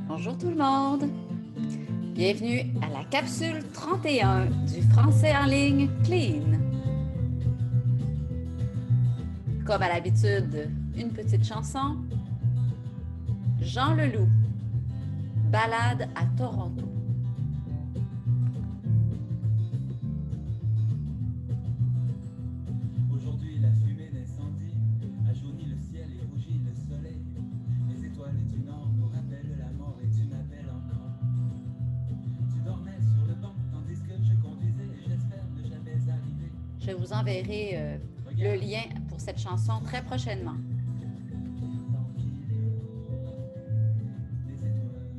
Bonjour tout le monde! Bienvenue à la capsule 31 du français en ligne Clean. Comme à l'habitude, une petite chanson. Jean Leloup, Balade à Toronto. Aujourd'hui la fumée d'incendie jauni le ciel et rougit le soleil. Les étoiles du nord nous rappellent la mort et tu m'appelles encore. Tu dormais sur le banc tandis que je conduisais et j'espère ne jamais arriver. Je vous enverrai le lien pour cette chanson très prochainement. Tant qu'il y aura des étoiles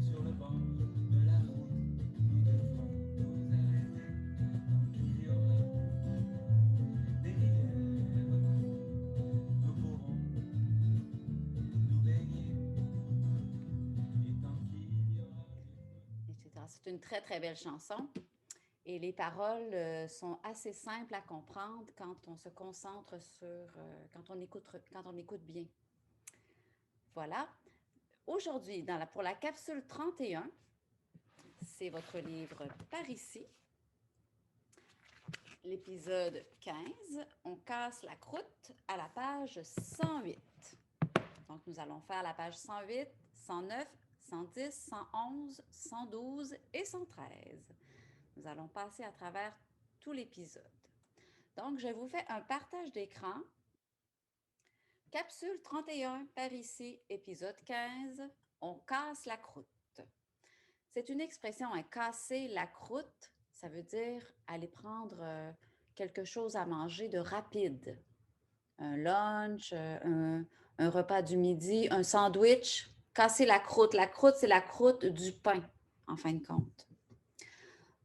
sur le bord de la route, nous devrons nous arrêter. Tant qu'il y aura des rivières, nous pourrons nous baigner. Et tant qu'il y aura Etc. C'est une très, très belle chanson. Et les paroles sont assez simples à comprendre quand on se concentre quand on écoute bien. Voilà. Aujourd'hui, pour la capsule 31, c'est votre livre Par ici. L'épisode 15, on casse la croûte à la page 108. Donc, nous allons faire la page 108, 109, 110, 111, 112 et 113. Nous allons passer à travers tout l'épisode. Donc, je vous fais un partage d'écran. Capsule 31, par ici, épisode 15, on casse la croûte. C'est une expression, casser la croûte, ça veut dire aller prendre quelque chose à manger de rapide. Un lunch, un repas du midi, un sandwich. Casser la croûte. La croûte, c'est la croûte du pain, en fin de compte.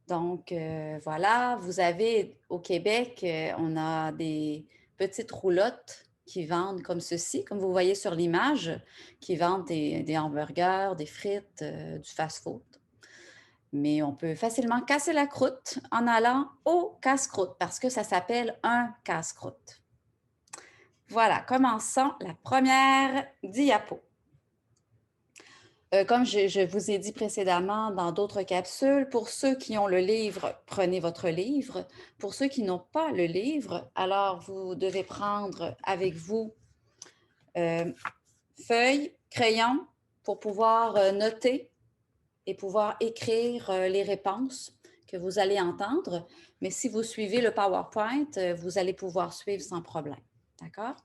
Donc, voilà, vous avez au Québec, on a des petites roulottes qui vendent comme ceci, comme vous voyez sur l'image, qui vendent des hamburgers, des frites, du fast-food. Mais on peut facilement casser la croûte en allant au casse-croûte parce que ça s'appelle un casse-croûte. Voilà, commençons la première diapo. Comme je vous ai dit précédemment dans d'autres capsules, pour ceux qui ont le livre, prenez votre livre. Pour ceux qui n'ont pas le livre, alors vous devez prendre avec vous feuille, crayon pour pouvoir noter et pouvoir écrire les réponses que vous allez entendre. Mais si vous suivez le PowerPoint, vous allez pouvoir suivre sans problème. D'accord?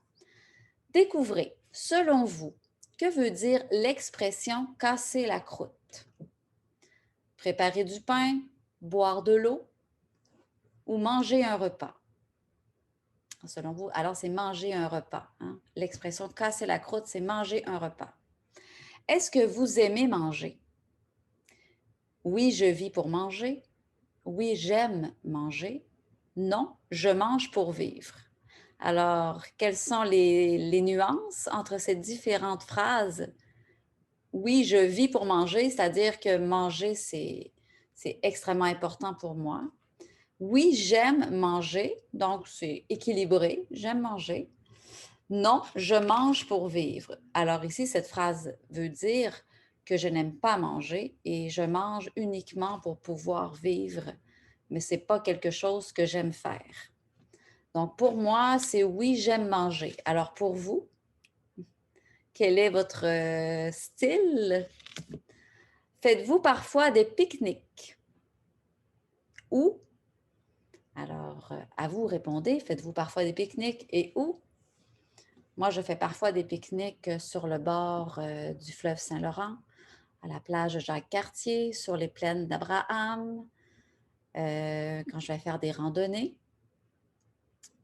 Découvrez, selon vous, que veut dire l'expression « casser la croûte » ? Préparer du pain, boire de l'eau ou manger un repas? Selon vous, alors c'est manger un repas. Hein? L'expression « casser la croûte », c'est manger un repas. Est-ce que vous aimez manger? Oui, je vis pour manger. Oui, j'aime manger. Non, je mange pour vivre. Alors, quelles sont les nuances entre ces différentes phrases? Oui, je vis pour manger, c'est-à-dire que manger, c'est extrêmement important pour moi. Oui, j'aime manger, donc c'est équilibré, j'aime manger. Non, je mange pour vivre. Alors ici, cette phrase veut dire que je n'aime pas manger et je mange uniquement pour pouvoir vivre, mais ce n'est pas quelque chose que j'aime faire. Donc pour moi, c'est oui, j'aime manger. Alors pour vous, quel est votre style? Faites-vous parfois des pique-niques? Où? Alors, à vous, répondez. Faites-vous parfois des pique-niques et où? Moi, je fais parfois des pique-niques sur le bord du fleuve Saint-Laurent, à la plage Jacques-Cartier, sur les plaines d'Abraham, quand je vais faire des randonnées.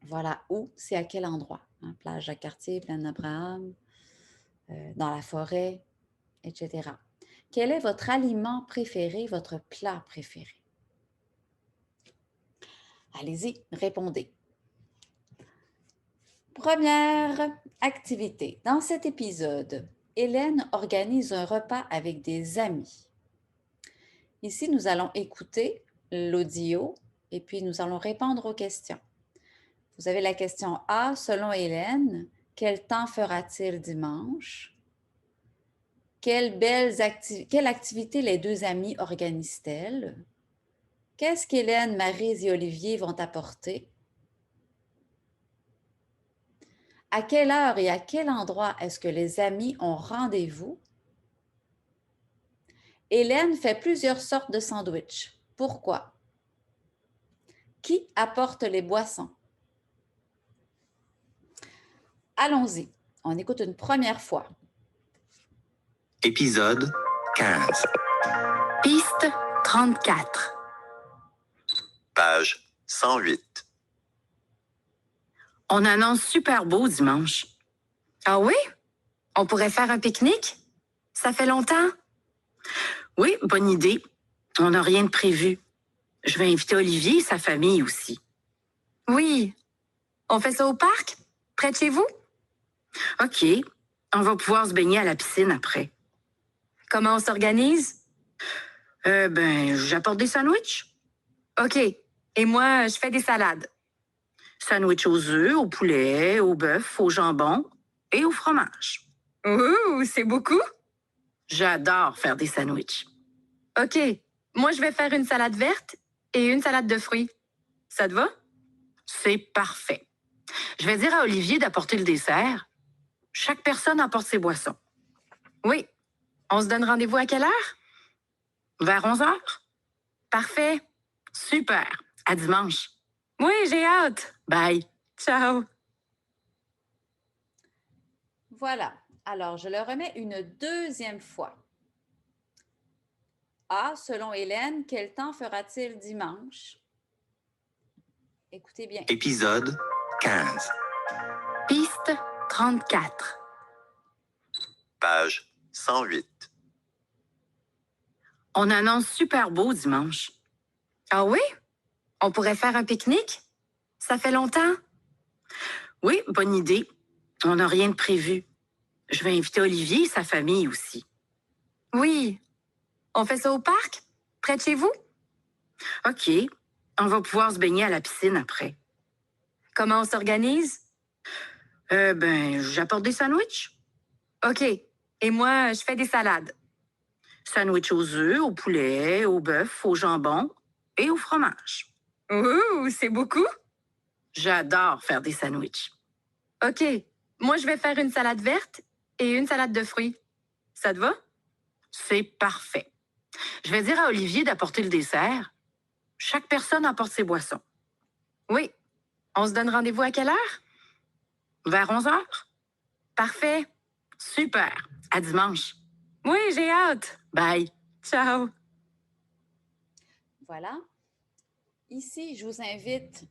Voilà où, c'est à quel endroit. Hein? Plage Jacques-Cartier, plaine d'Abraham, dans la forêt, etc. Quel est votre aliment préféré, votre plat préféré? Allez-y, répondez. Première activité. Dans cet épisode, Hélène organise un repas avec des amis. Ici, nous allons écouter l'audio et puis nous allons répondre aux questions. Vous avez la question A. Selon Hélène, quel temps fera-t-il dimanche? Quelle activité les deux amis organisent-elles? Qu'est-ce qu'Hélène, Maryse et Olivier vont apporter? À quelle heure et à quel endroit est-ce que les amis ont rendez-vous? Hélène fait plusieurs sortes de sandwichs. Pourquoi? Qui apporte les boissons? Allons-y, on écoute une première fois. Épisode 15. Piste 34. Page 108. On annonce super beau dimanche. Ah oui? On pourrait faire un pique-nique? Ça fait longtemps? Oui, bonne idée. On n'a rien de prévu. Je vais inviter Olivier et sa famille aussi. Oui. On fait ça au parc? Près de chez vous? OK. On va pouvoir se baigner à la piscine après. Comment on s'organise? J'apporte des sandwichs. OK. Et moi, je fais des salades. Sandwich aux œufs, au poulet, au bœuf, au jambon et au fromage. Ouh, c'est beaucoup? J'adore faire des sandwichs. OK. Moi, je vais faire une salade verte et une salade de fruits. Ça te va? C'est parfait. Je vais dire à Olivier d'apporter le dessert. Chaque personne apporte ses boissons. Oui. On se donne rendez-vous à quelle heure? Vers 11 heures? Parfait. Super. À dimanche. Oui, j'ai hâte. Bye. Ciao. Voilà. Alors, je le remets une deuxième fois. A, selon Hélène, quel temps fera-t-il dimanche? Écoutez bien. Épisode 15. Piste 34. Page 108. On annonce super beau dimanche. Ah oui? On pourrait faire un pique-nique? Ça fait longtemps? Oui, bonne idée. On n'a rien de prévu. Je vais inviter Olivier et sa famille aussi. Oui. On fait ça au parc? Près de chez vous? OK. On va pouvoir se baigner à la piscine après. Comment on s'organise? J'apporte des sandwichs. OK. Et moi, je fais des salades. Sandwich aux œufs, au poulet, au bœuf, au jambon et au fromage. Ouh, c'est beaucoup? J'adore faire des sandwichs. OK. Moi, je vais faire une salade verte et une salade de fruits. Ça te va? C'est parfait. Je vais dire à Olivier d'apporter le dessert. Chaque personne apporte ses boissons. Oui. On se donne rendez-vous à quelle heure? Vers 11 heures? Parfait. Super. À dimanche. Oui, j'ai hâte. Bye. Ciao. Voilà. Ici, je vous invite,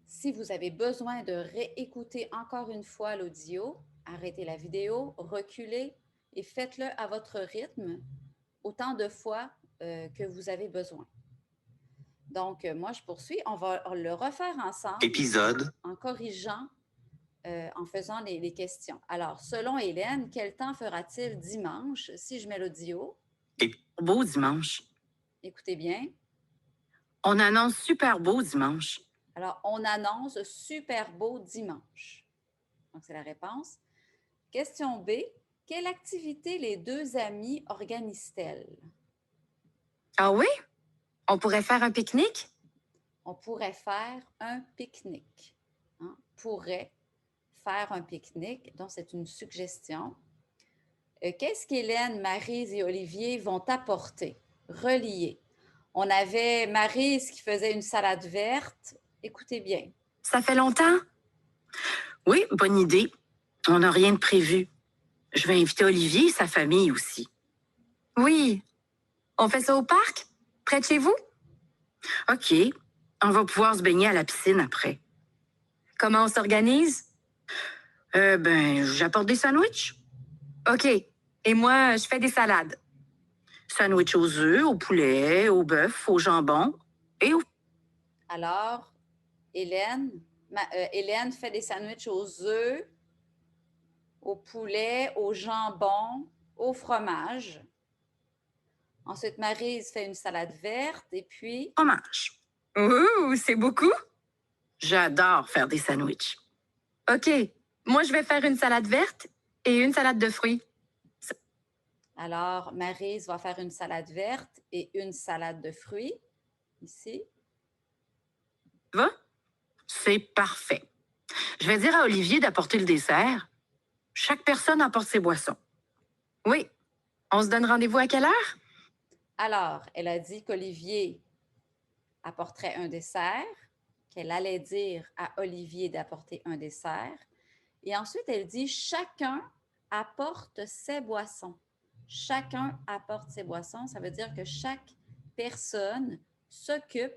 si vous avez besoin de réécouter encore une fois l'audio, arrêtez la vidéo, reculez et faites-le à votre rythme, autant de fois que vous avez besoin. Donc, moi, je poursuis. On va le refaire ensemble. Épisode. En corrigeant, en faisant les questions. Alors, selon Hélène, quel temps fera-t-il dimanche? Si je mets l'audio. Beau dimanche. Écoutez bien. On annonce super beau dimanche. Alors, on annonce super beau dimanche. Donc, c'est la réponse. Question B. Quelle activité les deux amis organisent-elles? Ah oui? On pourrait faire un pique-nique? On pourrait faire un pique-nique. Hein? Pourrait faire un pique-nique. Donc, c'est une suggestion. Qu'est-ce qu'Hélène, Maryse et Olivier vont apporter? Relier. On avait Maryse qui faisait une salade verte. Écoutez bien. Ça fait longtemps? Oui, bonne idée. On n'a rien de prévu. Je vais inviter Olivier et sa famille aussi. Oui. On fait ça au parc? Près de chez vous? OK. On va pouvoir se baigner à la piscine après. Comment on s'organise? J'apporte des sandwichs. OK. Et moi, je fais des salades. Sandwich aux œufs, au poulet, au bœuf, au jambon et au... Alors, Hélène fait des sandwichs aux œufs, au poulet, au jambon, au fromage. Ensuite, Maryse fait une salade verte et puis... fromage. Ouh, c'est beaucoup? J'adore faire des sandwichs. OK. Moi, je vais faire une salade verte et une salade de fruits. Alors, Maryse va faire une salade verte et une salade de fruits, ici. Va? C'est parfait. Je vais dire à Olivier d'apporter le dessert. Chaque personne apporte ses boissons. Oui. On se donne rendez-vous à quelle heure? Alors, elle a dit qu'Olivier apporterait un dessert, qu'elle allait dire à Olivier d'apporter un dessert. Et ensuite, elle dit chacun apporte ses boissons. Chacun apporte ses boissons. Ça veut dire que chaque personne s'occupe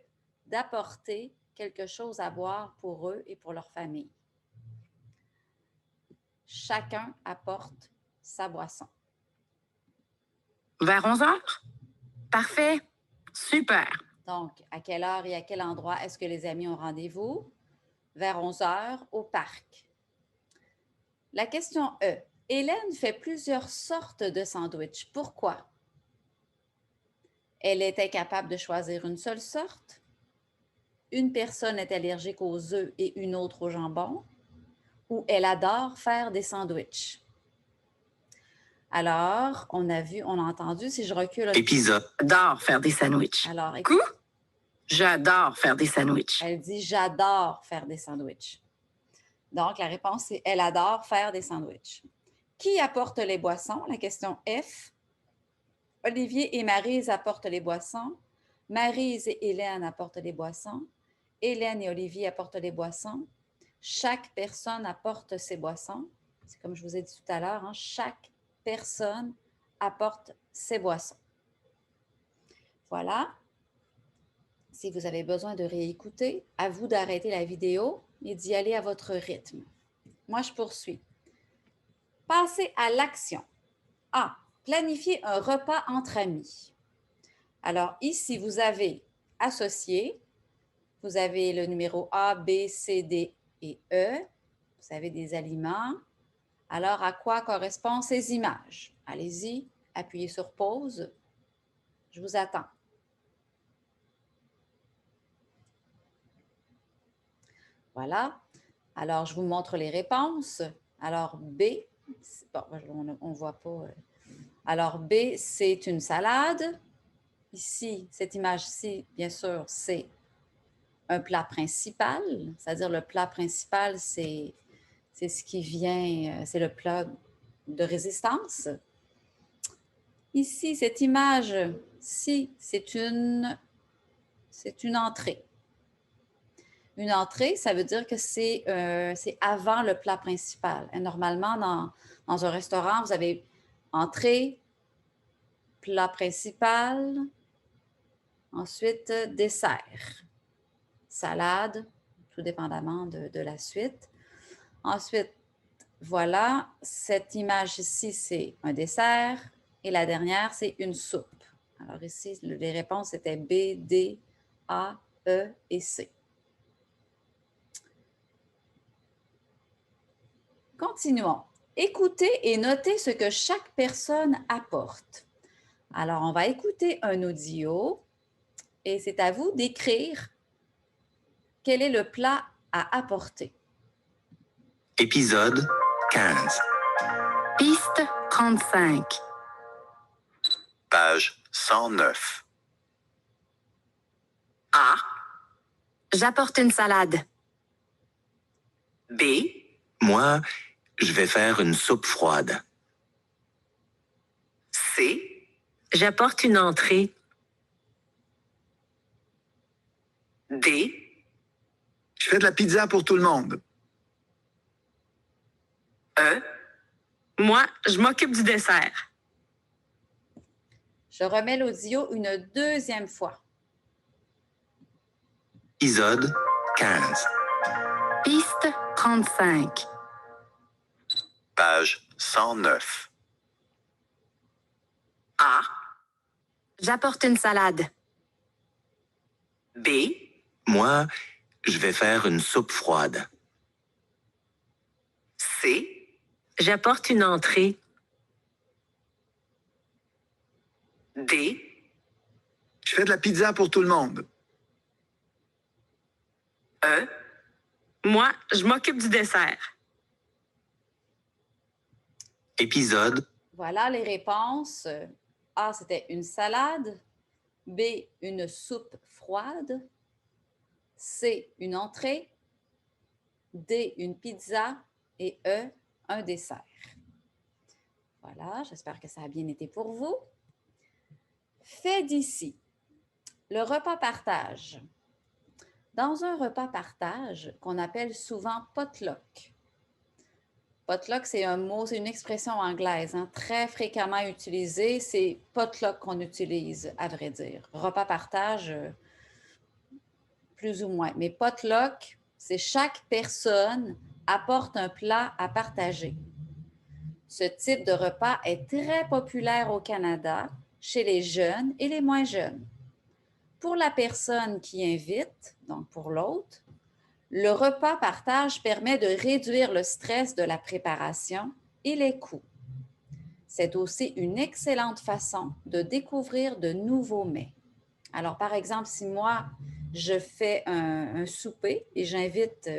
d'apporter quelque chose à boire pour eux et pour leur famille. Chacun apporte sa boisson. Vers 11 heures? Parfait. Super. Donc, à quelle heure et à quel endroit est-ce que les amis ont rendez-vous? Vers 11 heures au parc. La question E. Hélène fait plusieurs sortes de sandwichs. Pourquoi? Elle est incapable de choisir une seule sorte. Une personne est allergique aux œufs et une autre au jambon. Ou elle adore faire des sandwichs. Alors, on a vu, on a entendu, si je recule... Épisode. J'adore faire des sandwichs. Alors, Coup? J'adore faire des sandwichs. Elle dit « j'adore faire des sandwichs ». Donc, la réponse, c'est « elle adore faire des sandwichs ». Qui apporte les boissons? La question F. Olivier et Maryse apportent les boissons. Maryse et Hélène apportent les boissons. Hélène et Olivier apportent les boissons. Chaque personne apporte ses boissons. C'est comme je vous ai dit tout à l'heure, hein, chaque personne apporte ses boissons. Voilà. Si vous avez besoin de réécouter, à vous d'arrêter la vidéo et d'y aller à votre rythme. Moi, je poursuis. Passez à l'action. A. Planifier un repas entre amis. Alors, ici, vous avez associé. Vous avez le numéro A, B, C, D et E. Vous avez des aliments. Alors, à quoi correspondent ces images? Allez-y, appuyez sur pause. Je vous attends. Voilà. Alors, je vous montre les réponses. Alors, B, bon, on ne voit pas. Alors, B, c'est une salade. Ici, cette image-ci, bien sûr, c'est un plat principal. C'est-à-dire, le plat principal, c'est ce qui vient, c'est le plat de résistance. Ici, cette image-ci, c'est une entrée. Une entrée, ça veut dire que c'est avant le plat principal. Et normalement, dans un restaurant, vous avez entrée, plat principal, ensuite dessert, salade, tout dépendamment de la suite. Ensuite, voilà, cette image ici, c'est un dessert et la dernière, c'est une soupe. Alors ici, les réponses étaient B, D, A, E et C. Continuons. Écoutez et notez ce que chaque personne apporte. Alors, on va écouter un audio et c'est à vous d'écrire quel est le plat à apporter. Épisode 15. Piste 35. Page 109. A. J'apporte une salade. B. Moi, je vais faire une soupe froide. C. J'apporte une entrée. D. Je fais de la pizza pour tout le monde. E. Moi, je m'occupe du dessert. Je remets l'audio une deuxième fois. Épisode 15. Piste 35. Page 109. A. J'apporte une salade. B. Moi, je vais faire une soupe froide. C. J'apporte une entrée. D. Je fais de la pizza pour tout le monde. E. Moi, je m'occupe du dessert. Épisode Voilà les réponses. A, c'était une salade. B, une soupe froide. C, une entrée. D, une pizza. Et E, un dessert. Voilà, j'espère que ça a bien été pour vous. Fait d'ici. Le repas partage. Dans un repas partage qu'on appelle souvent potluck. Potluck, c'est un mot, c'est une expression anglaise, hein, très fréquemment utilisée. C'est potluck qu'on utilise, à vrai dire. Repas partage, plus ou moins. Mais potluck, c'est chaque personne apporte un plat à partager. Ce type de repas est très populaire au Canada, chez les jeunes et les moins jeunes. Pour la personne qui invite, donc pour l'autre, le repas partage permet de réduire le stress de la préparation et les coûts. C'est aussi une excellente façon de découvrir de nouveaux mets. Alors, par exemple, si moi, je fais un souper et j'invite,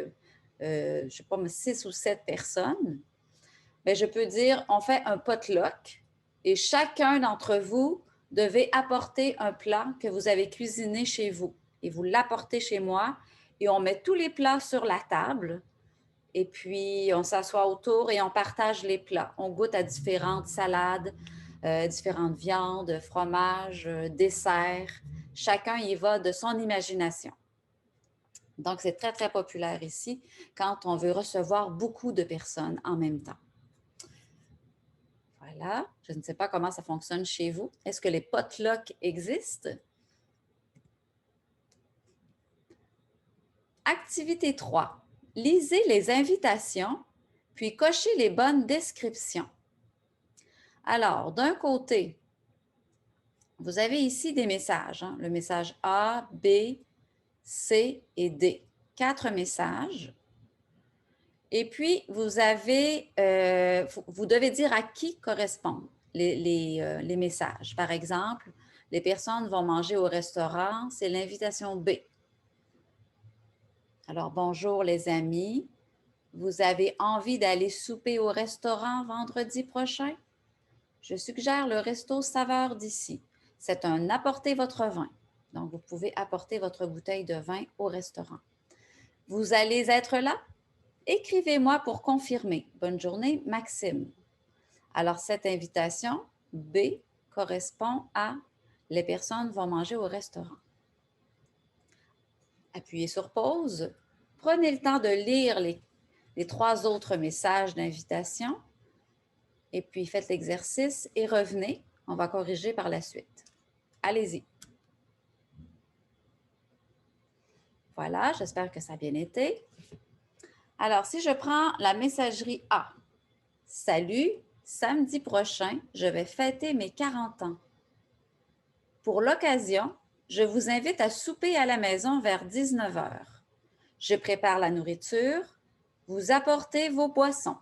je ne sais pas, 6 ou 7 personnes, bien, je peux dire, on fait un potluck et chacun d'entre vous devez apporter un plat que vous avez cuisiné chez vous et vous l'apportez chez moi et on met tous les plats sur la table et puis on s'assoit autour et on partage les plats. On goûte à différentes salades, différentes viandes, fromages, desserts. Chacun y va de son imagination. Donc, c'est très, très populaire ici quand on veut recevoir beaucoup de personnes en même temps. Voilà, je ne sais pas comment ça fonctionne chez vous. Est-ce que les potlucks existent? Activité 3. Lisez les invitations, puis cochez les bonnes descriptions. Alors, d'un côté, vous avez ici des messages, hein, le message A, B, C et D. 4 messages. Et puis, vous avez, vous devez dire à qui correspondent les messages. Par exemple, les personnes vont manger au restaurant, c'est l'invitation B. Alors, bonjour les amis. Vous avez envie d'aller souper au restaurant vendredi prochain? Je suggère le resto Saveur d'ici. C'est un apportez votre vin. Donc, vous pouvez apporter votre bouteille de vin au restaurant. Vous allez être là? Écrivez-moi pour confirmer. Bonne journée, Maxime. Alors, cette invitation, B, correspond à les personnes vont manger au restaurant. Appuyez sur pause. Prenez le temps de lire les 3 autres messages d'invitation et puis faites l'exercice et revenez. On va corriger par la suite. Allez-y. Voilà, j'espère que ça a bien été. Alors, si je prends la messagerie A, salut, samedi prochain, je vais fêter mes 40 ans. Pour l'occasion, je vous invite à souper à la maison vers 19 h. Je prépare la nourriture, vous apportez vos boissons.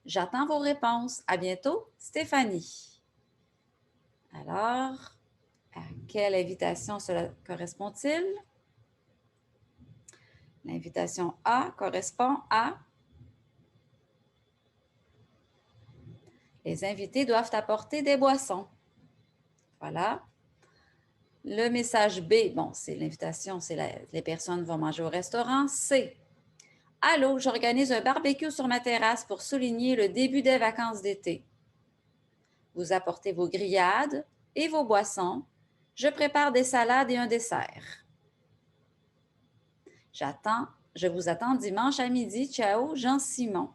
J'attends vos réponses. À bientôt, Stéphanie. Alors, à quelle invitation cela correspond-il? L'invitation A correspond à les invités doivent apporter des boissons. Voilà. Le message B, bon, c'est l'invitation, c'est les personnes vont manger au restaurant. C. Allô, j'organise un barbecue sur ma terrasse pour souligner le début des vacances d'été. Vous apportez vos grillades et vos boissons. Je prépare des salades et un dessert. Je vous attends dimanche à midi. Ciao, Jean-Simon.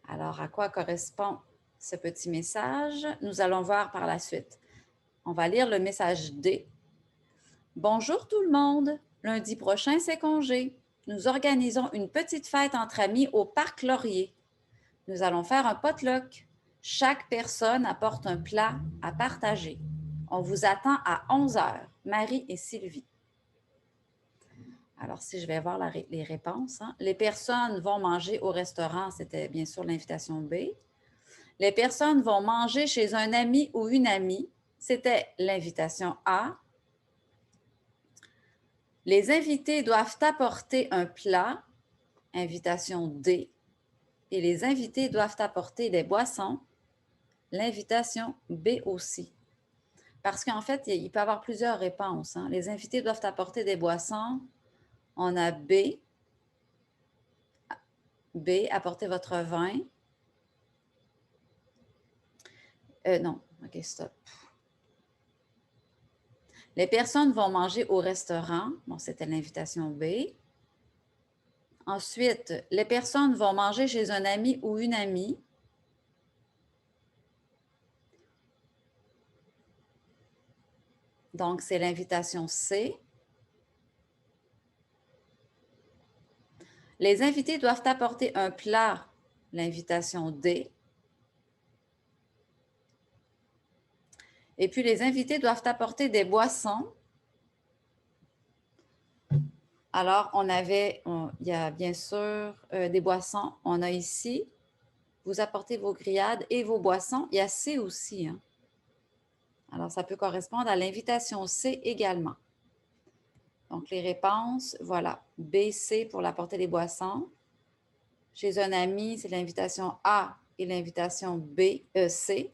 Alors, à quoi correspond ce petit message? Nous allons voir par la suite. On va lire le message D. Bonjour tout le monde. Lundi prochain, c'est congé. Nous organisons une petite fête entre amis au Parc Laurier. Nous allons faire un potluck. Chaque personne apporte un plat à partager. On vous attend à 11 h. Marie et Sylvie. Alors, si je vais voir les réponses, hein. Les personnes vont manger au restaurant, c'était bien sûr l'invitation B. Les personnes vont manger chez un ami ou une amie, c'était l'invitation A. Les invités doivent apporter un plat, invitation D. Et les invités doivent apporter des boissons, l'invitation B aussi. Parce qu'en fait, il peut y avoir plusieurs réponses. Hein. Les invités doivent apporter des boissons. On a B. B, apportez votre vin. Non, OK, stop. Les personnes vont manger au restaurant. Bon, c'était l'invitation B. Ensuite, les personnes vont manger chez un ami ou une amie. Donc, c'est l'invitation C. Les invités doivent apporter un plat, l'invitation D. Et puis, les invités doivent apporter des boissons. Alors, il y a bien sûr des boissons. On a ici, vous apportez vos grillades et vos boissons. Il y a C aussi. Hein. Alors, ça peut correspondre à l'invitation C également. Donc, les réponses, voilà. B, C pour l'apporter des boissons. Chez un ami, c'est l'invitation A et l'invitation B, C.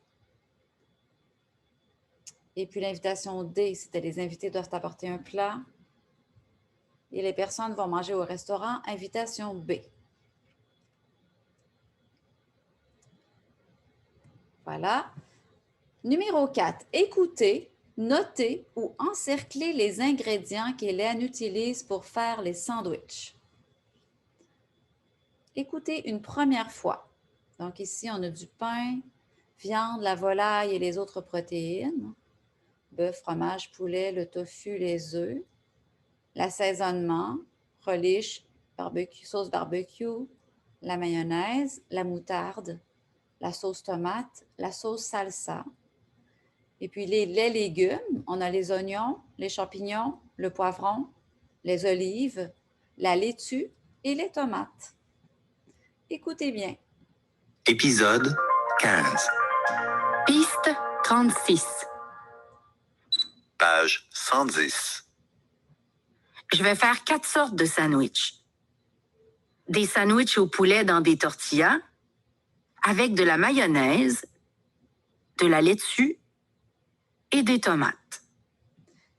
Et puis, l'invitation D, c'était les invités doivent apporter un plat. Et les personnes vont manger au restaurant, invitation B. Voilà. Numéro 4. Écoutez, notez ou encerclez les ingrédients qu'Hélène utilise pour faire les sandwichs. Écoutez une première fois. Donc ici, on a du pain, viande, la volaille et les autres protéines. Bœuf, fromage, poulet, le tofu, les œufs. L'assaisonnement, relish, sauce barbecue, la mayonnaise, la moutarde, la sauce tomate, la sauce salsa. Et puis les légumes, on a les oignons, les champignons, le poivron, les olives, la laitue et les tomates. Écoutez bien. Épisode 15. Piste 36. Page 110. Je vais faire 4 sortes de sandwichs. Des sandwichs au poulet dans des tortillas, avec de la mayonnaise, de la laitue et des tomates.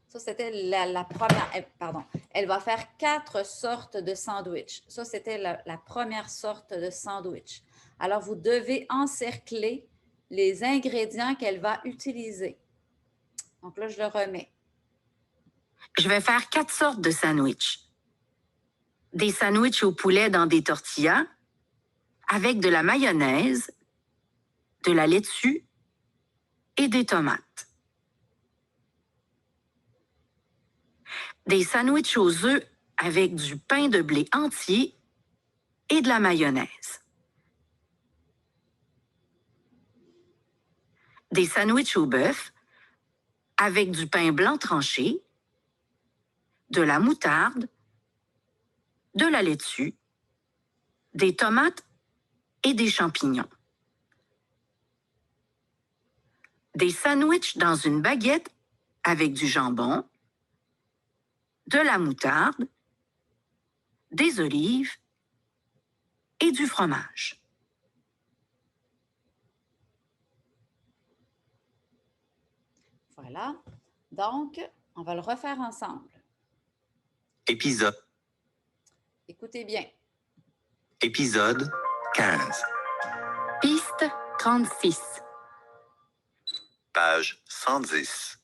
Ça, c'était la première. Pardon. Elle va faire 4 sortes de sandwichs. Ça, c'était la première sorte de sandwich. Alors, vous devez encercler les ingrédients qu'elle va utiliser. Donc là, je le remets. Je vais faire 4 sortes de sandwichs. Des sandwichs au poulet dans des tortillas, avec de la mayonnaise, de la laitue et des tomates. Des sandwichs aux œufs avec du pain de blé entier et de la mayonnaise. Des sandwichs au bœuf avec du pain blanc tranché, de la moutarde, de la laitue, des tomates et des champignons. Des sandwichs dans une baguette avec du jambon, de la moutarde, des olives et du fromage. Voilà. Donc, on va le refaire ensemble. Épisode. Écoutez bien. Épisode 15. Piste 36. Page 110.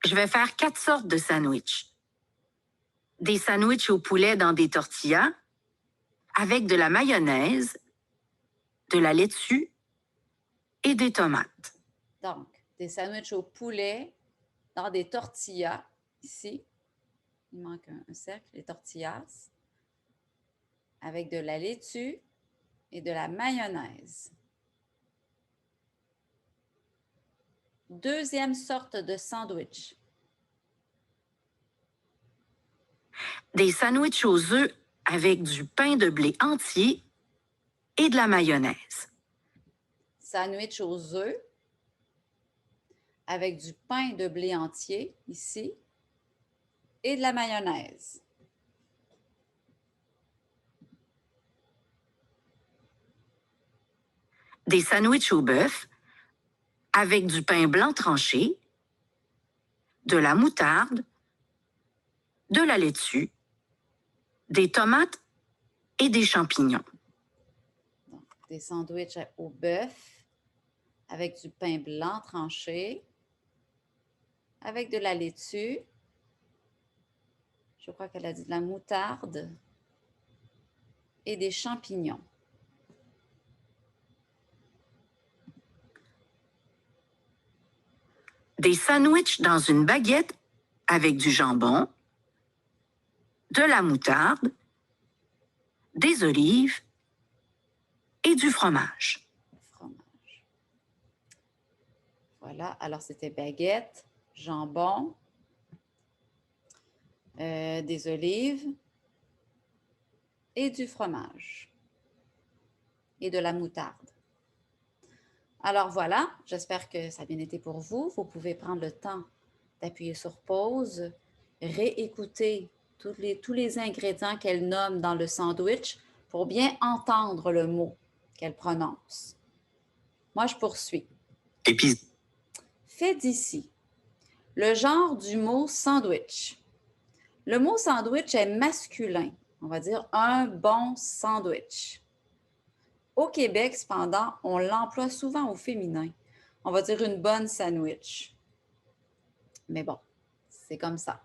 Je vais faire 4 sortes de sandwichs. Des sandwichs au poulet dans des tortillas, avec de la mayonnaise, de la laitue et des tomates. Donc, des sandwichs au poulet dans des tortillas. Ici, il manque un cercle, les tortillas, avec de la laitue et de la mayonnaise. Deuxième sorte de sandwich. Des sandwichs aux œufs avec du pain de blé entier et de la mayonnaise. Sandwich aux œufs avec du pain de blé entier, ici, et de la mayonnaise. des sandwichs au bœuf avec du pain blanc tranché, de la moutarde, de la laitue, des tomates et des champignons. Donc, des sandwichs au bœuf avec du pain blanc tranché, avec de la laitue. Je crois qu'elle a dit de la moutarde et des champignons. Des sandwichs dans une baguette avec du jambon, de la moutarde, des olives et du fromage. Fromage. Voilà, alors c'était baguette, jambon, des olives et du fromage et de la moutarde. Alors voilà, j'espère que ça a bien été pour vous. Vous pouvez prendre le temps d'appuyer sur pause, réécouter tous les ingrédients qu'elle nomme dans le sandwich pour bien entendre le mot qu'elle prononce. Moi, je poursuis. Épices. Fait d'ici. Le genre du mot sandwich. Le mot sandwich est masculin. On va dire un bon sandwich. Au Québec, cependant, on l'emploie souvent au féminin. On va dire une bonne sandwich. Mais bon, c'est comme ça.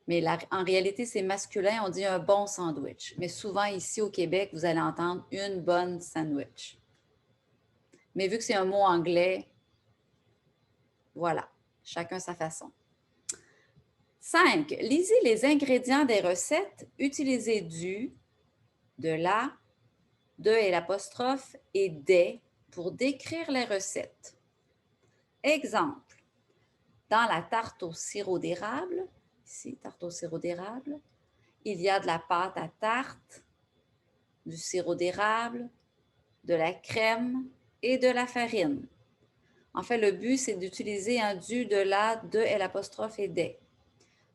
Mais en réalité, c'est masculin, on dit un bon sandwich. Mais souvent, ici au Québec, vous allez entendre une bonne sandwich. Mais vu que c'est un mot anglais, voilà, chacun sa façon. 5. Lisez les ingrédients des recettes. Utilisez du, de la, de et l'apostrophe et des pour décrire les recettes. Exemple, dans la tarte au sirop d'érable, ici, tarte au sirop d'érable, il y a de la pâte à tarte, du sirop d'érable, de la crème et de la farine. En fait, le but, c'est d'utiliser un du, de la, de et l'apostrophe et des.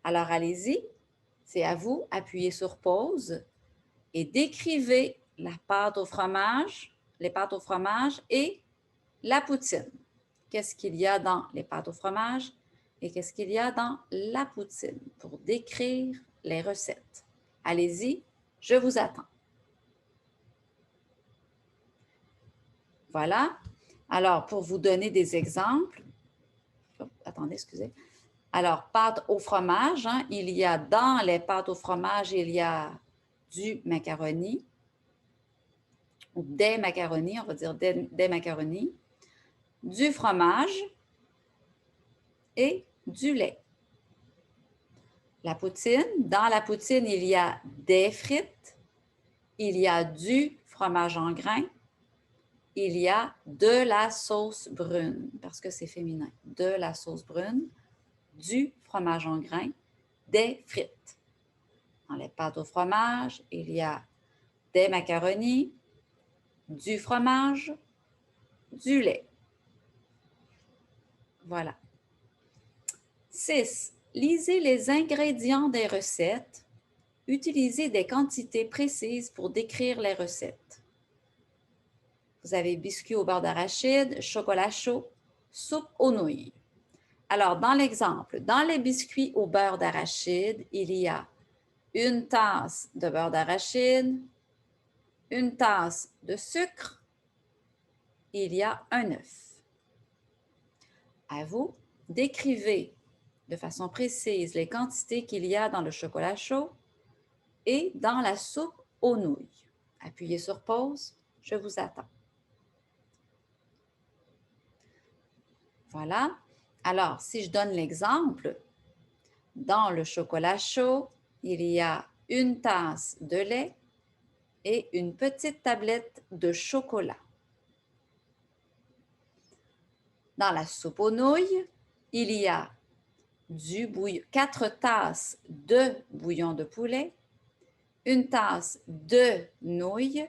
Alors, allez-y, c'est à vous, appuyez sur pause et décrivez la pâte au fromage, les pâtes au fromage et la poutine. Qu'est-ce qu'il y a dans les pâtes au fromage et qu'est-ce qu'il y a dans la poutine pour décrire les recettes. Allez-y, je vous attends. Voilà. Alors, pour vous donner des exemples, attendez, excusez. Alors, pâte au fromage, hein, il y a dans les pâtes au fromage, il y a du macaroni, ou des macaronis, on va dire des macaronis, du fromage et du lait. La poutine, dans la poutine, il y a des frites, il y a du fromage en grains, il y a de la sauce brune, parce que c'est féminin, de la sauce brune, du fromage en grains, des frites. Dans les pâtes au fromage, il y a des macaronis, du fromage, du lait. Voilà. 6. Lisez les ingrédients des recettes. Utilisez des quantités précises pour décrire les recettes. Vous avez biscuits au beurre d'arachide, chocolat chaud, soupe aux nouilles. Alors, dans l'exemple, dans les biscuits au beurre d'arachide, il y a une tasse de beurre d'arachide, une tasse de sucre, il y a un œuf. À vous, décrivez de façon précise les quantités qu'il y a dans le chocolat chaud et dans la soupe aux nouilles. Appuyez sur pause, je vous attends. Voilà. Alors, si je donne l'exemple, dans le chocolat chaud, il y a une tasse de lait et une petite tablette de chocolat. Dans la soupe aux nouilles, il y a 4 tasses de bouillon de poulet, une tasse de nouilles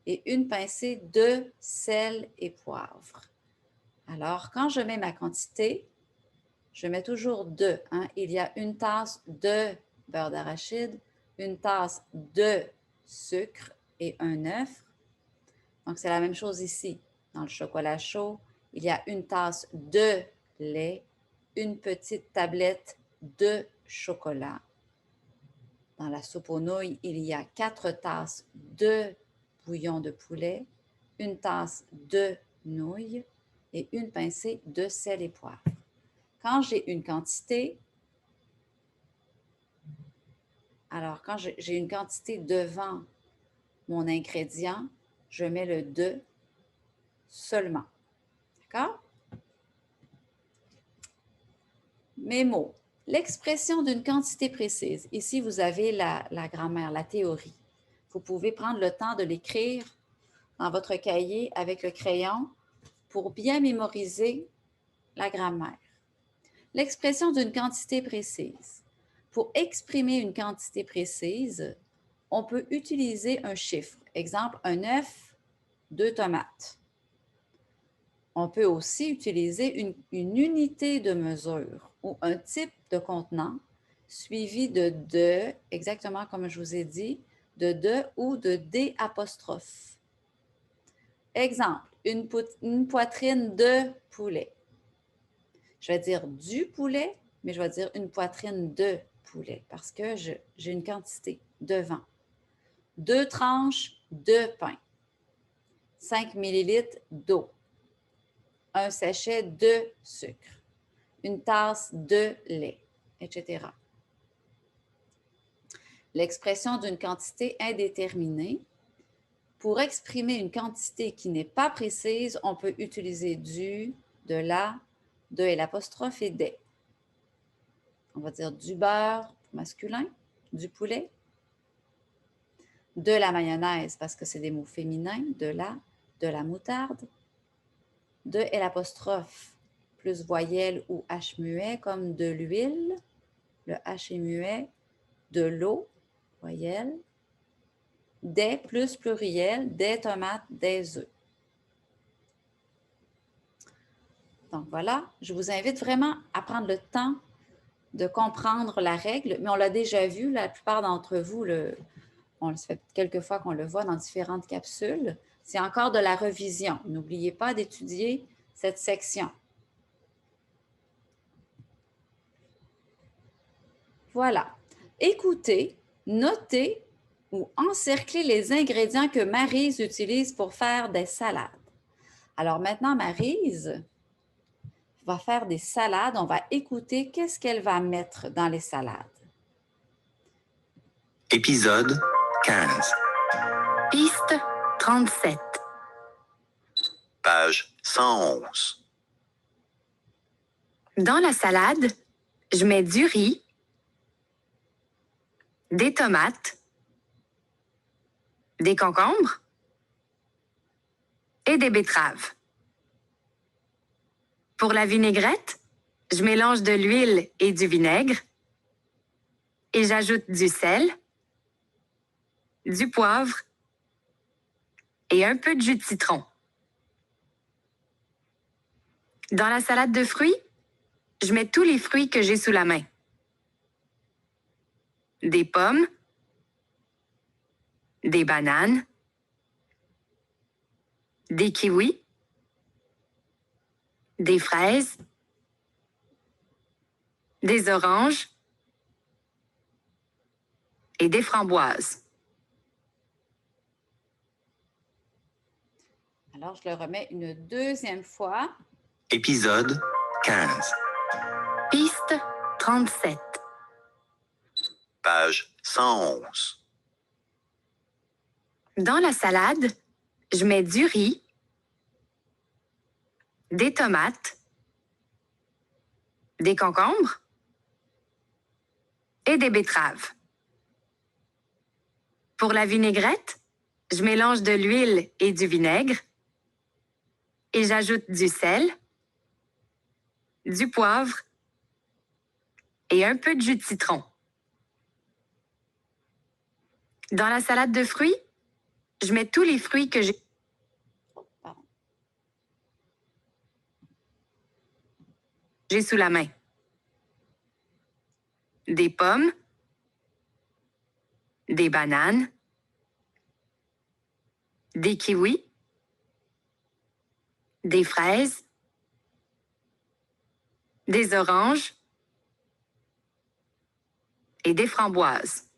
et une pincée de sel et poivre. Alors, quand je mets ma quantité, je mets toujours de. Hein? Il y a une tasse de beurre d'arachide, une tasse de sucre et un œuf. Donc, c'est la même chose ici. Dans le chocolat chaud, il y a une tasse de lait, une petite tablette de chocolat. Dans la soupe aux nouilles, il y a 4 tasses de bouillon de poulet, une tasse de nouilles et une pincée de sel et poivre. Quand j'ai une quantité, alors quand j'ai une quantité devant mon ingrédient, je mets le de seulement. D'accord? Mes mots. L'expression d'une quantité précise. Ici, vous avez la grammaire, la théorie. Vous pouvez prendre le temps de l'écrire dans votre cahier avec le crayon pour bien mémoriser la grammaire. L'expression d'une quantité précise. Pour exprimer une quantité précise, on peut utiliser un chiffre. Exemple, un œuf, 2 tomates. On peut aussi utiliser une unité de mesure ou un type de contenant suivi de, exactement comme je vous ai dit, de ou de d apostrophe. Exemple, une poitrine de poulet. Je vais dire du poulet, mais je vais dire une poitrine de poulet parce que j'ai une quantité devant. 2 tranches de pain. 5 millilitres d'eau. Un sachet de sucre. Une tasse de lait, etc. L'expression d'une quantité indéterminée. Pour exprimer une quantité qui n'est pas précise, on peut utiliser du, de la, de et l'apostrophe et des. On va dire du beurre masculin, du poulet, de la mayonnaise parce que c'est des mots féminins, de la moutarde, de et l'apostrophe plus voyelle ou H muet comme de l'huile, le H est muet, de l'eau, voyelle, des plus pluriel, des tomates, des œufs. Donc voilà, je vous invite vraiment à prendre le temps de comprendre la règle, mais on l'a déjà vu, la plupart d'entre vous, on le fait quelques fois qu'on le voit dans différentes capsules. C'est encore de la revision. N'oubliez pas d'étudier cette section. Voilà. Écoutez, notez ou encerclez les ingrédients que Maryse utilise pour faire des salades. Alors maintenant, Maryse va faire des salades. On va écouter qu'est-ce qu'elle va mettre dans les salades. Épisode 15. Piste 37. Page 111. Dans la salade, je mets du riz, des tomates, des concombres et des betteraves. Pour la vinaigrette, je mélange de l'huile et du vinaigre et j'ajoute du sel, du poivre et un peu de jus de citron. Dans la salade de fruits, je mets tous les fruits que j'ai sous la main. Des pommes, des bananes, des kiwis, des fraises, des oranges et des framboises. Alors, je le remets une deuxième fois. Épisode 15. Piste 37. Page 111. Dans la salade, je mets du riz, des tomates, des concombres et des betteraves. Pour la vinaigrette, je mélange de l'huile et du vinaigre et j'ajoute du sel, du poivre et un peu de jus de citron. Dans la salade de fruits, je mets tous les fruits que j'ai sous la main. Des pommes, des bananes, des kiwis, des fraises, des oranges et des framboises.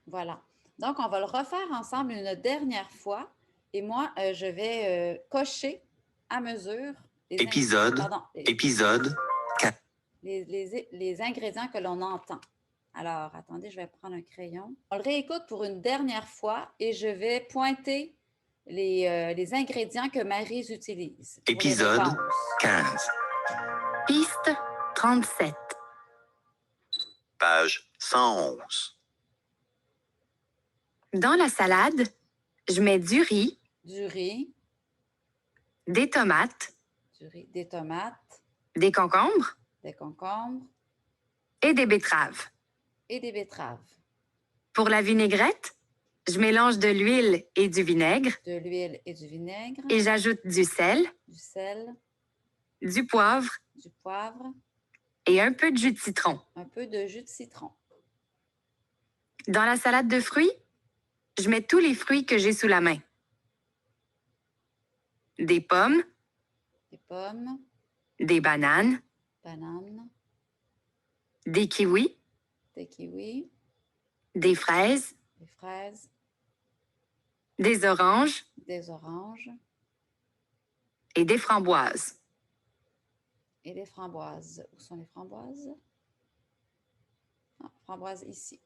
Voilà. Donc, on va le refaire ensemble une dernière fois. Et moi, je vais cocher à mesure Épisode, épisode 4. les ingrédients que l'on entend. Alors, attendez, je vais prendre un crayon. On le réécoute pour une dernière fois et je vais pointer les ingrédients que Maryse utilise. pour les Épisode réponses. 15. Piste 37. Page 111. Dans la salade, je mets du riz, Du riz, des tomates, des tomates, des concombres des concombres et des betteraves. et des betteraves. Pour la vinaigrette, je mélange de l'huile et du vinaigre De l'huile et du vinaigre, et j'ajoute du sel, du sel, du poivre du poivre, et un peu de jus de citron. un peu de jus de citron. Dans la salade de fruits, je mets tous les fruits que j'ai sous la main. Des pommes, Des pommes, des bananes, bananes, des kiwis, des kiwis, des fraises, des fraises, des oranges des oranges et des framboises. et des framboises. Où sont les framboises? Ah, framboises ici.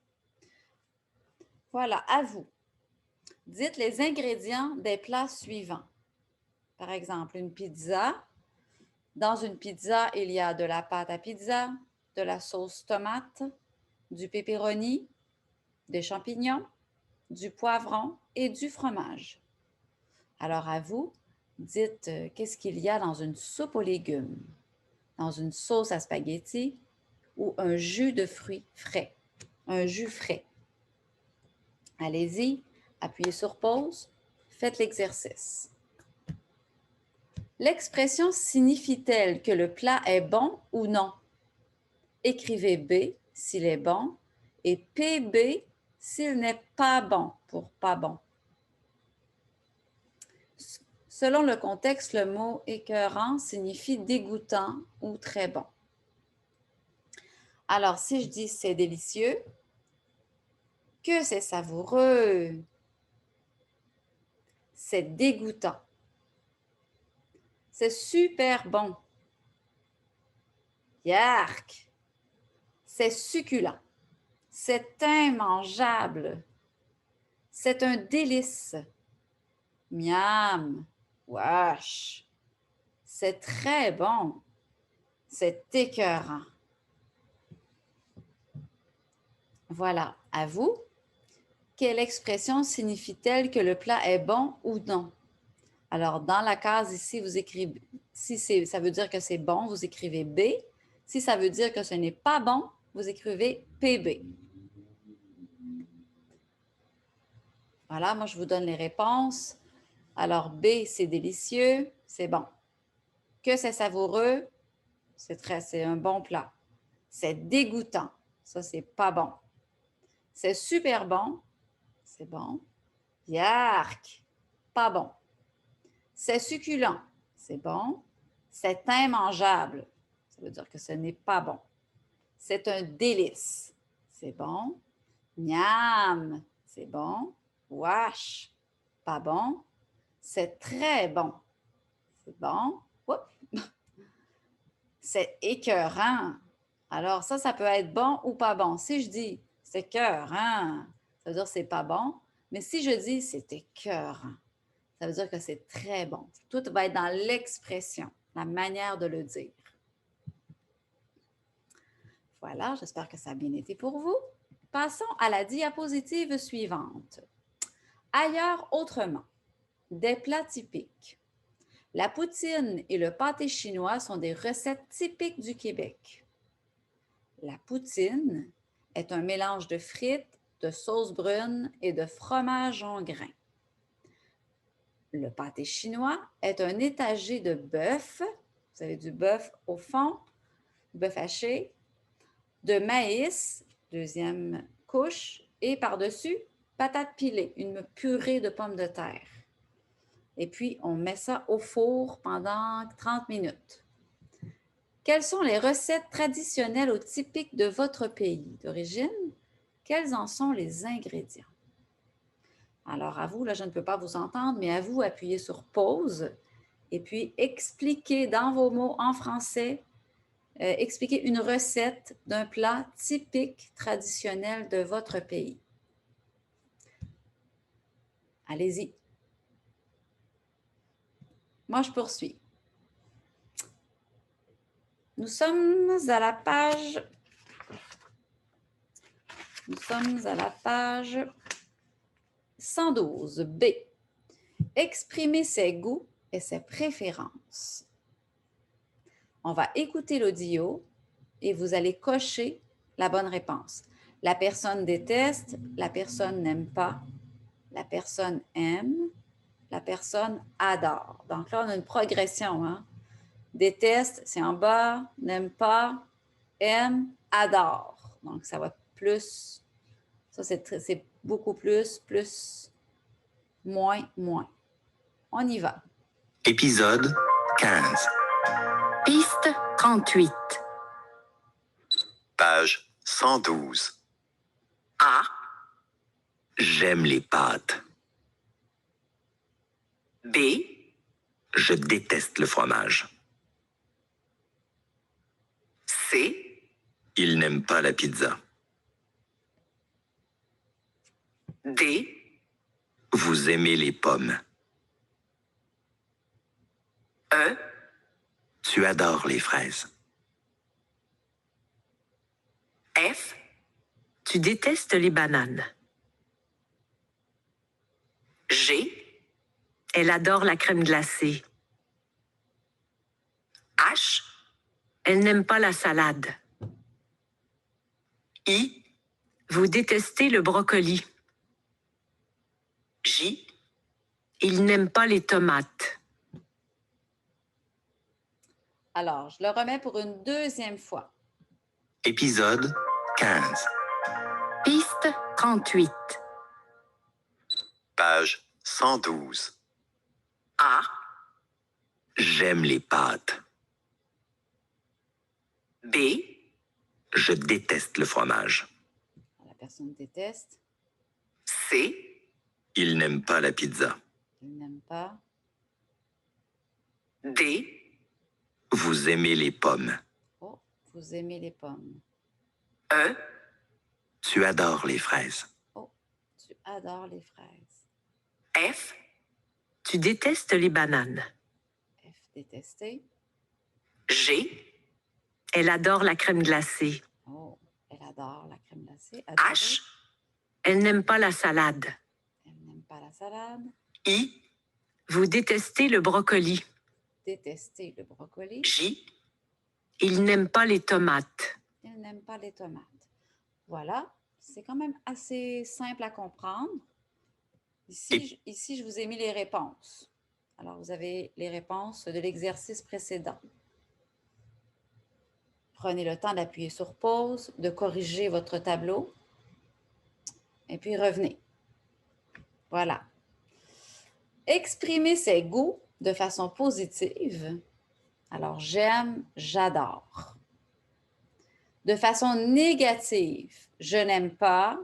Voilà, à vous. Dites les ingrédients des plats suivants. Par exemple, une pizza. Dans une pizza, il y a de la pâte à pizza, de la sauce tomate, du pepperoni, des champignons, du poivron et du fromage. Alors à vous, dites qu'est-ce qu'il y a dans une soupe aux légumes, dans une sauce à spaghetti ou un jus de fruits frais, un jus frais. Allez-y, appuyez sur pause, faites l'exercice. L'expression signifie-t-elle que le plat est bon ou non? Écrivez B s'il est bon et PB s'il n'est pas bon pour pas bon. Selon le contexte, le mot écœurant signifie dégoûtant ou très bon. Alors, si je dis c'est délicieux, que c'est savoureux, c'est dégoûtant, c'est super bon, yark, c'est succulent, c'est immangeable, c'est un délice, miam, wesh, c'est très bon, c'est écœurant. Voilà, à vous. Quelle expression signifie-t-elle que le plat est bon ou non? Alors, dans la case ici, vous écrivez, si ça veut dire que c'est bon, vous écrivez B. Si ça veut dire que ce n'est pas bon, vous écrivez PB. Voilà, moi, je vous donne les réponses. Alors, B, c'est délicieux, c'est bon. Que c'est savoureux, c'est un bon plat. C'est dégoûtant, ça, c'est pas bon. C'est super bon, c'est bon. Yark, pas bon. C'est succulent, c'est bon. C'est immangeable, ça veut dire que ce n'est pas bon. C'est un délice, c'est bon. Miam, c'est bon. Wesh, pas bon. C'est très bon, c'est bon. Oups. C'est écœurant. Alors ça peut être bon ou pas bon. Si je dis c'est écœurant, ça veut dire que c'est pas bon. Mais si je dis c'est écœurant, ça veut dire que c'est très bon. Tout va être dans l'expression, la manière de le dire. Voilà, j'espère que ça a bien été pour vous. Passons à la diapositive suivante. Ailleurs autrement, des plats typiques. La poutine et le pâté chinois sont des recettes typiques du Québec. La poutine est un mélange de frites, de sauce brune et de fromage en grains. Le pâté chinois est un étagé de bœuf, vous avez du bœuf au fond, bœuf haché, de maïs, deuxième couche, et par-dessus, patates pilées, une purée de pommes de terre. Et puis, on met ça au four pendant 30 minutes. Quelles sont les recettes traditionnelles ou typiques de votre pays d'origine? Quels en sont les ingrédients? Alors, à vous, là, je ne peux pas vous entendre, mais à vous, appuyez sur pause et puis expliquez dans vos mots en français, expliquez une recette d'un plat typique traditionnel de votre pays. Allez-y. Moi, je poursuis. Nous sommes à la page 112, B. Exprimer ses goûts et ses préférences. On va écouter l'audio et vous allez cocher la bonne réponse. La personne déteste, la personne n'aime pas, la personne aime, la personne adore. Donc là, on a une progression. Hein? Déteste, c'est en bas, n'aime pas, aime, adore. Donc, ça va plus, ça c'est beaucoup plus, moins, moins. On y va. Épisode 15. Piste 38. Page 112. A. J'aime les pâtes. B. Je déteste le fromage. C. Il n'aime pas la pizza. D. Vous aimez les pommes. E. Tu adores les fraises. F. Tu détestes les bananes. G. Elle adore la crème glacée. H. Elle n'aime pas la salade. I. Vous détestez le brocoli. J. Il n'aime pas les tomates. Alors, je le remets pour une deuxième fois. Épisode 15. Piste 38. Page 112. A. J'aime les pâtes. B. Je déteste le fromage. La personne déteste, C. Il n'aime pas la pizza. il n'aime pas, D. Vous aimez les pommes. oh, vous aimez les pommes. E. Tu adores les fraises. Oh, tu adores les fraises. F. Tu détestes les bananes. F, détester. G. Elle adore la crème glacée. Oh, elle adore la crème glacée. Adorer. H. Elle n'aime pas la salade. Elle n'aime pas la salade. I. Vous détestez le brocoli. Détester le brocoli. J. Il n'aime pas les tomates. Il n'aime pas les tomates. Voilà, c'est quand même assez simple à comprendre. Ici, je vous ai mis les réponses. Alors, vous avez les réponses de l'exercice précédent. Prenez le temps d'appuyer sur pause, de corriger votre tableau et puis revenez. Voilà. Exprimer ses goûts de façon positive. Alors, j'aime, j'adore. De façon négative, je n'aime pas,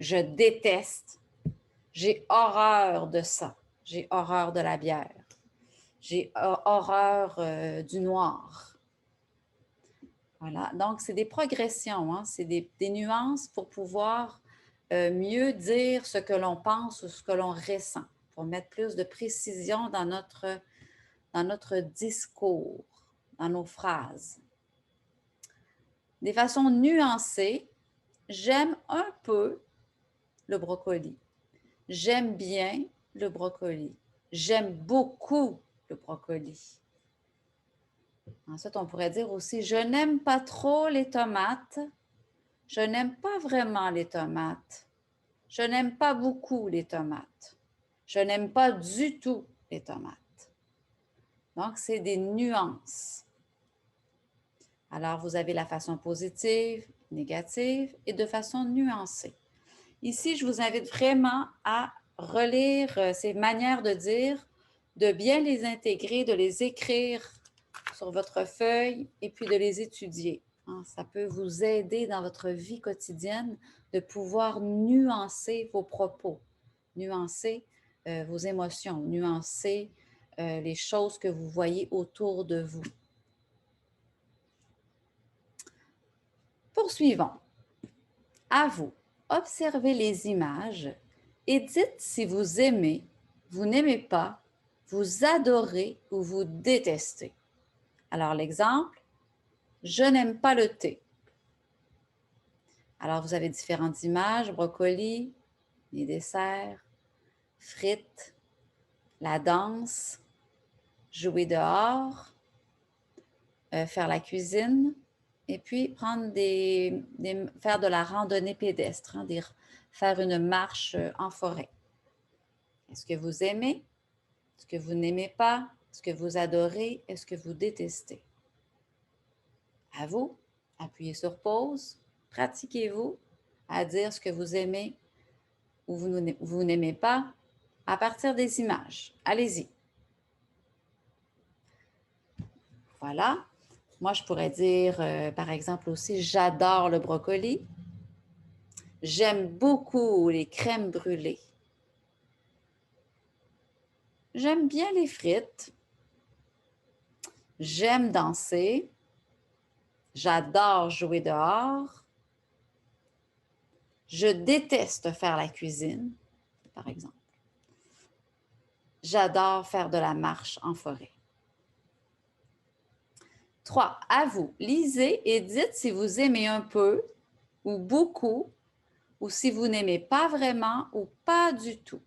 je déteste, j'ai horreur de ça, j'ai horreur de la bière, j'ai horreur du noir. Voilà, donc c'est des progressions, hein? C'est des nuances pour pouvoir mieux dire ce que l'on pense ou ce que l'on ressent, pour mettre plus de précision dans notre discours, dans nos phrases. Des façons nuancées, j'aime un peu le brocoli. J'aime bien le brocoli. J'aime beaucoup le brocoli. Ensuite, on pourrait dire aussi, je n'aime pas trop les tomates. Je n'aime pas vraiment les tomates. Je n'aime pas beaucoup les tomates. Je n'aime pas du tout les tomates. Donc, c'est des nuances. Alors, vous avez la façon positive, négative et de façon nuancée. Ici, je vous invite vraiment à relire ces manières de dire de bien les intégrer, de les écrire sur votre feuille et puis de les étudier. Hein. Ça peut vous aider dans votre vie quotidienne de pouvoir nuancer vos propos, nuancer vos émotions, nuancer les choses que vous voyez autour de vous. Poursuivons. À vous, observez les images et dites si vous aimez, vous n'aimez pas, vous adorez ou vous détestez. Alors, l'exemple, je n'aime pas le thé. Alors, vous avez différentes images, brocoli, les desserts, frites, la danse, jouer dehors, faire la cuisine, et puis prendre faire de la randonnée pédestre, hein, faire une marche en forêt. Est-ce que vous aimez? Est-ce que vous n'aimez pas? Est-ce que vous adorez? Est-ce que vous détestez? À vous, appuyez sur pause, pratiquez-vous à dire ce que vous aimez ou vous n'aimez pas à partir des images. Allez-y. Voilà. Moi, je pourrais dire, par exemple aussi, j'adore le brocoli. J'aime beaucoup les crèmes brûlées. J'aime bien les frites. J'aime danser. J'adore jouer dehors. Je déteste faire la cuisine, par exemple. J'adore faire de la marche en forêt. 3. À vous, lisez et dites si vous aimez un peu ou beaucoup ou si vous n'aimez pas vraiment ou pas du tout.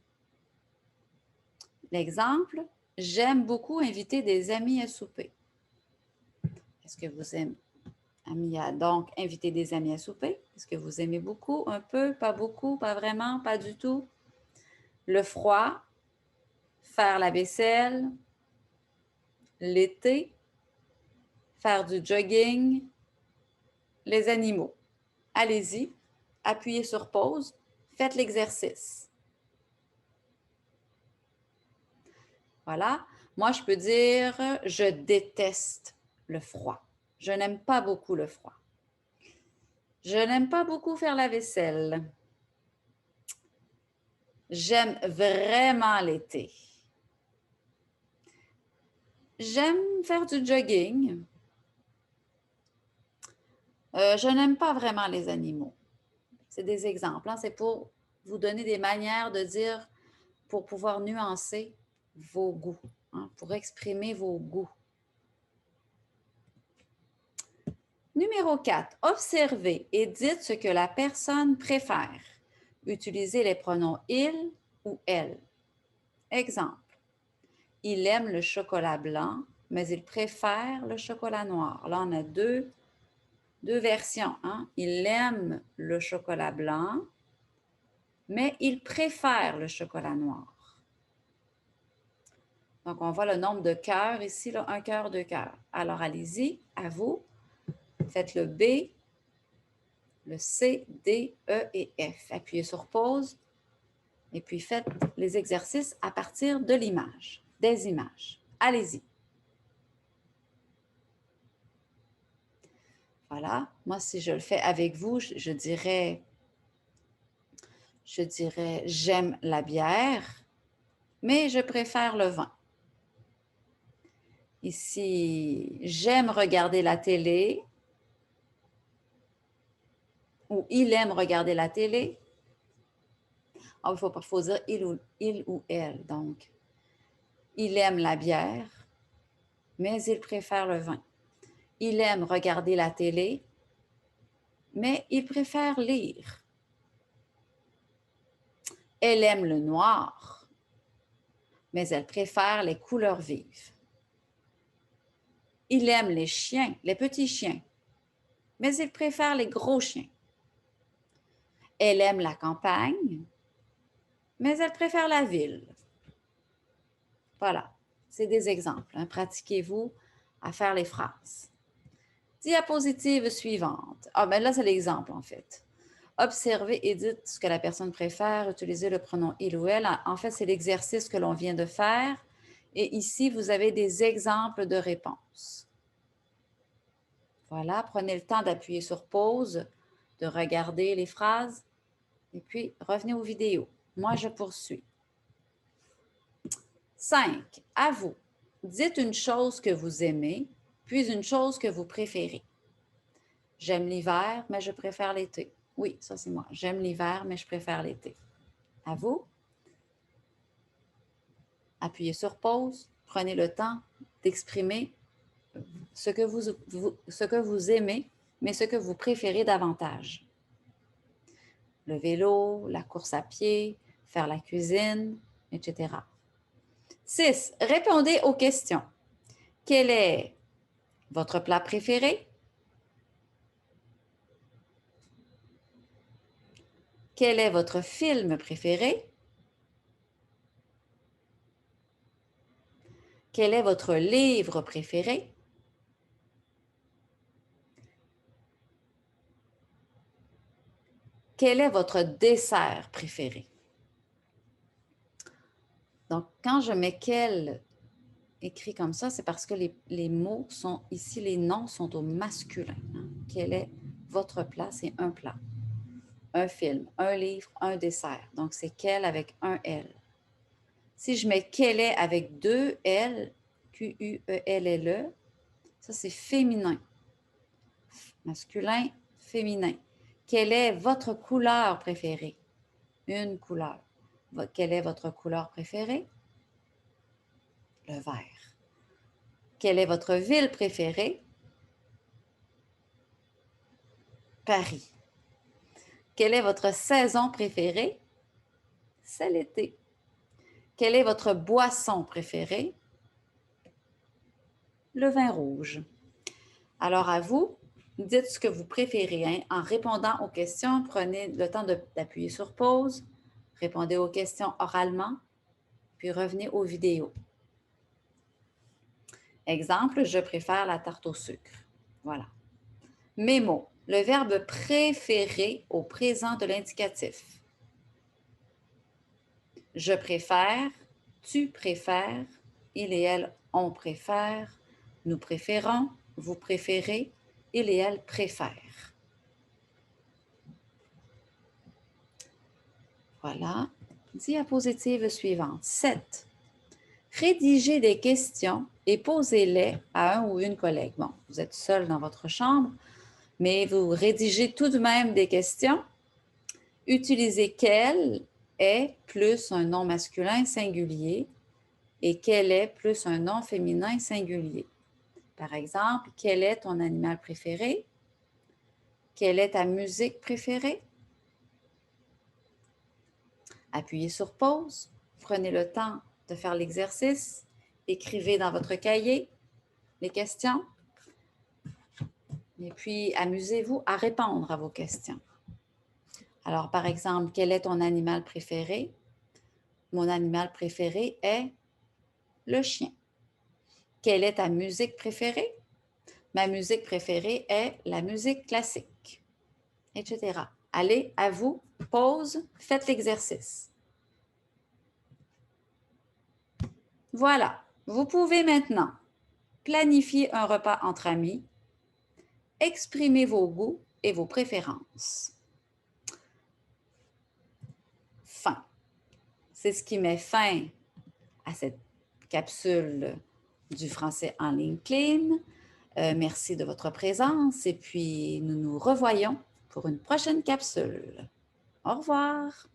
L'exemple, j'aime beaucoup inviter des amis à souper. Est-ce que vous aimez donc inviter des amis à souper? Est-ce que vous aimez beaucoup, un peu, pas beaucoup, pas vraiment, pas du tout? Le froid, faire la vaisselle, l'été, faire du jogging, les animaux. Allez-y, appuyez sur pause, faites l'exercice. Voilà. Moi, je peux dire, je déteste le froid. Je n'aime pas beaucoup le froid. Je n'aime pas beaucoup faire la vaisselle. J'aime vraiment l'été. J'aime faire du jogging. Je n'aime pas vraiment les animaux. C'est des exemples. Hein? C'est pour vous donner des manières de dire, pour pouvoir nuancer vos goûts, hein? Pour exprimer vos goûts. Numéro 4, observez et dites ce que la personne préfère. Utilisez les pronoms il ou elle. Exemple, il aime le chocolat blanc, mais il préfère le chocolat noir. Là, on a deux versions. Hein? Il aime le chocolat blanc, mais il préfère le chocolat noir. Donc, on voit le nombre de cœurs ici, là, un cœur, deux cœurs. Alors, allez-y, à vous. Faites le B, le C, D, E et F. Appuyez sur pause et puis faites les exercices à partir de l'image, des images. Allez-y. Voilà. Moi, si je le fais avec vous, je dirais, j'aime la bière, mais je préfère le vin. Ici, j'aime regarder la télé, ou il aime regarder la télé. Il faut dire il ou elle. Donc, il aime la bière, mais il préfère le vin. Il aime regarder la télé, mais il préfère lire. Elle aime le noir, mais elle préfère les couleurs vives. Il aime les chiens, les petits chiens, mais il préfère les gros chiens. Elle aime la campagne, mais elle préfère la ville. Voilà, c'est des exemples. Hein. Pratiquez-vous à faire les phrases. Diapositive suivante. Ah, ben là, c'est l'exemple, en fait. Observez et dites ce que la personne préfère. Utilisez le pronom il ou elle. En fait, c'est l'exercice que l'on vient de faire. Et ici, vous avez des exemples de réponses. Voilà, prenez le temps d'appuyer sur pause, de regarder les phrases et puis revenez aux vidéos. Moi, je poursuis. 5. À vous. Dites une chose que vous aimez, puis une chose que vous préférez. J'aime l'hiver, mais je préfère l'été. Oui, ça c'est moi. J'aime l'hiver, mais je préfère l'été. À vous. Appuyez sur pause. Prenez le temps d'exprimer ce que vous aimez, mais ce que vous préférez davantage. Le vélo, la course à pied, faire la cuisine, etc. 6. Répondez aux questions. Quel est votre plat préféré? Quel est votre film préféré? Quel est votre livre préféré? Quel est votre dessert préféré? Donc, quand je mets quel écrit comme ça, c'est parce que les mots sont ici, les noms sont au masculin. Hein? Quel est votre plat? C'est un plat. Un film, un livre, un dessert. Donc, c'est quel avec un L. Si je mets quel est avec deux L, Q-U-E-L-L-E, ça c'est féminin. Masculin, féminin. Quelle est votre couleur préférée? Une couleur. Quelle est votre couleur préférée? Le vert. Quelle est votre ville préférée? Paris. Quelle est votre saison préférée? C'est l'été. Quelle est votre boisson préférée? Le vin rouge. Alors à vous, dites ce que vous préférez. Hein? En répondant aux questions, prenez le temps d'appuyer sur pause, répondez aux questions oralement, puis revenez aux vidéos. Exemple, je préfère la tarte au sucre. Voilà. Mes mots. Le verbe préférer au présent de l'indicatif. Je préfère, tu préfères, il et elle, on préfère, nous préférons, vous préférez, il et elle préfèrent. Voilà. Diapositive suivante. 7. Rédigez des questions et posez-les à un ou une collègue. Bon, vous êtes seul dans votre chambre, mais vous rédigez tout de même des questions. Utilisez quel est plus un nom masculin singulier et quel est plus un nom féminin singulier. Par exemple, quel est ton animal préféré? Quelle est ta musique préférée? Appuyez sur pause, prenez le temps de faire l'exercice, écrivez dans votre cahier les questions et puis amusez-vous à répondre à vos questions. Alors, par exemple, quel est ton animal préféré? Mon animal préféré est le chien. Quelle est ta musique préférée? Ma musique préférée est la musique classique, etc. Allez, à vous, pause, faites l'exercice. Voilà, vous pouvez maintenant planifier un repas entre amis, exprimer vos goûts et vos préférences. Fin. C'est ce qui met fin à cette capsule du français en ligne clean. Merci de votre présence et puis nous nous revoyons pour une prochaine capsule. Au revoir.